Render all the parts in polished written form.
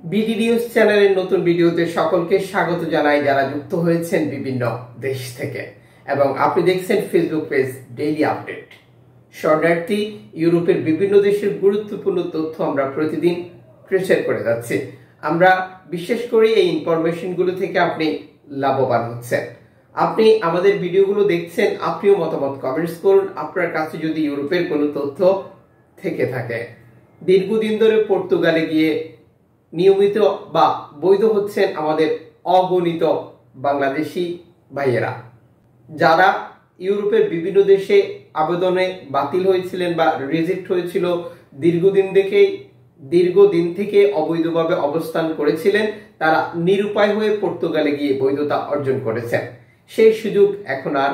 BD news চ্যানেলের নতুন ভিডিওতে সকলকে স্বাগত জানাই যারা যুক্ত হয়েছেন বিভিন্ন দেশ থেকে এবং আপনি দেখছেন ফেসবুক পেজ ডেইলি আপডেট। শরণার্থী ইউরোপের বিভিন্ন দেশের গুরুত্বপূর্ণ তথ্য আমরা প্রতিদিন প্রচার করে যাচ্ছি। আমরা বিশেষ করে এই ইনফরমেশনগুলো থেকে আপনি লাভবান হচ্ছেন। আপনি আমাদের ভিডিওগুলো দেখছেন, আপনিও মতামত কমেন্টস করুন আপনার কাছে যদি ইউরোপের কোনো তথ্য থেকে থাকে। দীর্ঘদিন ধরে পর্তুগালে গিয়ে নিয়মিত বা বৈধ হচ্ছেন আমাদের অগণিত বাংলাদেশি ভাইয়েরা, যারা ইউরোপের বিভিন্ন দেশে আবেদনে বাতিল হয়েছিলেন বা রিজেক্ট হয়েছিল, দীর্ঘদিন থেকে অবৈধভাবে অবস্থান করেছিলেন, তারা নিরুপায় হয়ে পর্তুগালে গিয়ে বৈধতা অর্জন করেছেন। সেই সুযোগ এখন আর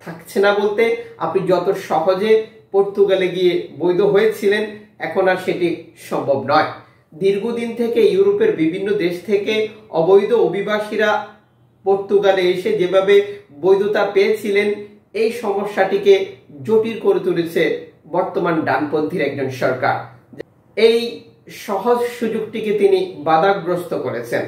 থাকছে না বলতে আপনি যত সহজে পর্তুগালে গিয়ে বৈধ হয়েছিলেন এখন আর সেটি সম্ভব নয়। দীর্ঘদিন থেকে ইউরোপের বিভিন্ন দেশ থেকে অবৈধ অভিবাসীরা পর্তুগালে এসে যেভাবে বৈধতা পেয়েছিলেন, এই সমস্যাটিকে জটিল করে তুলেছে বর্তমান ডানপন্থীর একজন সরকার। এই সহজ সুযোগটিকে তিনি বাধাগ্রস্ত করেছেন।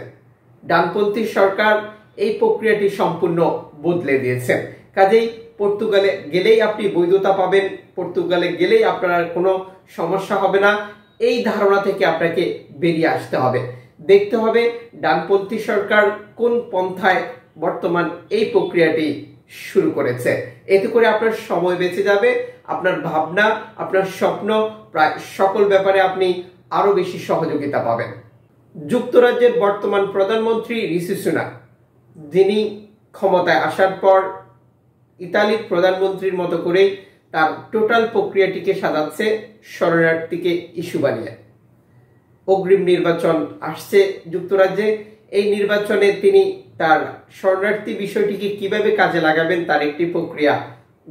ডানপন্থী সরকার এই প্রক্রিয়াটি সম্পূর্ণ বদলে দিয়েছেন। কাজেই পর্তুগালে গেলেই আপনি বৈধতা পাবেন, পর্তুগালে গেলেই আপনার কোনো সমস্যা হবে না, এই ধারণা থেকে আপনাকে বেরিয়ে আসতে হবে। দেখতে হবে ডানপন্থী সরকার কোন পন্থায় বর্তমান এই প্রক্রিয়াটি শুরু করেছে। এতে করে আপনার সময় বেঁচে যাবে, আপনার ভাবনা, আপনার স্বপ্ন, প্রায় সকল ব্যাপারে আপনি আরো বেশি সহযোগিতা পাবেন। যুক্তরাজ্যের বর্তমান প্রধানমন্ত্রী ঋষি সুনাক, যিনি ক্ষমতায় আসার পর ইতালির প্রধানমন্ত্রীর মতো করেই তার টোটাল প্রক্রিয়াটিকে সাজাচ্ছে শরণার্থীকে ইস্যু বানিয়ে। অগ্রিম নির্বাচন আসছে যুক্তরাজ্যে, এই নির্বাচনে তিনি তার শরণার্থী বিষয়টিকে কিভাবে কাজে লাগাবেন তার একটি প্রক্রিয়া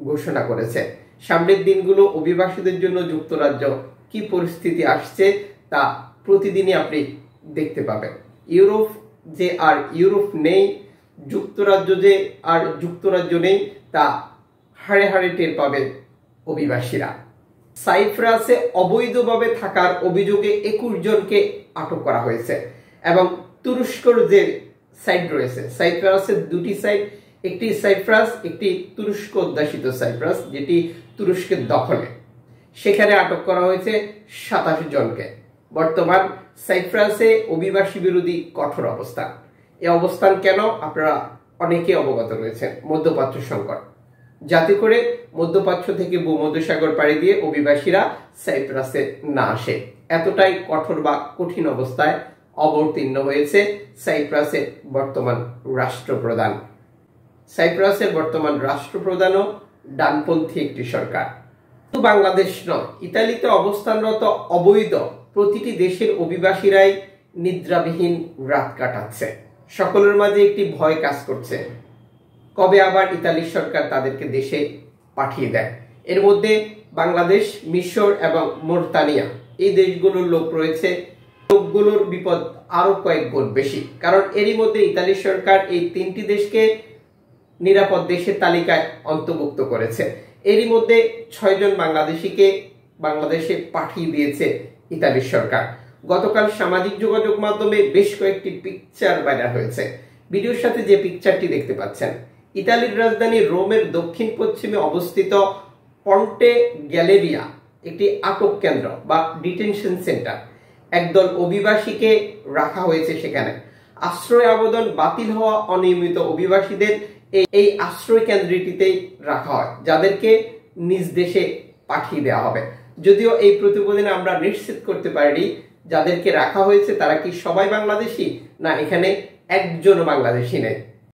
ঘোষণা করেছে। সামনের দিনগুলো অভিবাসীদের জন্য যুক্তরাজ্য কি পরিস্থিতি আসছে তা প্রতিদিনই আপনি দেখতে পাবেন। ইউরোপ যে আর ইউরোপ নেই, যুক্তরাজ্য যে আর যুক্তরাজ্য নেই তা হাড়ে হাড়ে টের পাবে অভিবাসীরা। সাইপ্রাসে অবৈধভাবে থাকার অভিযোগে 21 জনকে আটক করা হয়েছে এবং তুরস্কর যে সাইট রয়েছে, সাইপ্রাসের দুটি সাইট, একটি সাইপ্রাস, একটি তুরস্ক অধ্যাসিত সাইপ্রাস যেটি তুরস্কের দখলে, সেখানে আটক করা হয়েছে 27 জনকে। বর্তমান সাইপ্রাসে অভিবাসী বিরোধী কঠোর অবস্থান। এই অবস্থান কেন আপনারা অনেকে অবগত রয়েছেন, মধ্যপ্রাচ্য সংকট, যাতে করে মধ্যপ্রাচ্য থেকে ভূমধ্যসাগর পাড়ি দিয়ে অভিবাসীরা সাইপ্রাসে না আসে, এতটাই কঠোর বা কঠিন অবস্থায় অবতীর্ণ হয়েছে সাইপ্রাসের বর্তমান রাষ্ট্রপ্রধান। সাইপ্রাসের বর্তমান রাষ্ট্রপ্রধানও ডানপন্থী একটি সরকার। শুধু বাংলাদেশ নয়, ইতালিতে অবস্থানরত অবৈধ প্রতিটি দেশের অভিবাসীরাই নিদ্রাবিহীন রাত কাটাচ্ছে। সকলের মাঝে একটি ভয় কাজ করছে, কবে আবার ইতালির সরকার তাদেরকে দেশে পাঠিয়ে দেয়। এর মধ্যে বাংলাদেশ, মিশর এবং মোরতানিয়া, এই দেশগুলোর লোক রয়েছে। লোকগুলোর বিপদ আরো কয়েক গুণ বেশি, কারণ এরই মধ্যে ইতালির সরকার এই 3টি দেশকে নিরাপদ দেশের তালিকায় অন্তর্ভুক্ত করেছে। এরই মধ্যে 6 জন বাংলাদেশিকে বাংলাদেশে পাঠিয়ে দিয়েছে ইতালির সরকার। গতকাল সামাজিক যোগাযোগ মাধ্যমে বেশ কয়েকটি পিকচার ভাইরাল হয়েছে। ভিডিওর সাথে যে পিকচারটি দেখতে পাচ্ছেন, ইতালির রাজধানী রোমের দক্ষিণ পশ্চিমে অবস্থিত পন্টে গ্যালেরিয়া একটি আটক কেন্দ্র বা ডিটেনশন সেন্টার। একদল অভিবাসীকে রাখা হয়েছে সেখানে। আশ্রয় আবেদন বাতিল হওয়া অনিয়মিত অভিবাসীদের এই আশ্রয় কেন্দ্রটিতেই রাখা হয়, যাদেরকে নিজ দেশে পাঠিয়ে দেওয়া হবে। যদিও এই প্রতিবেদনে আমরা নিশ্চিত করতে পারিনি যাদেরকে রাখা হয়েছে তারা কি সবাই বাংলাদেশি, না এখানে একজন বাংলাদেশি নেই।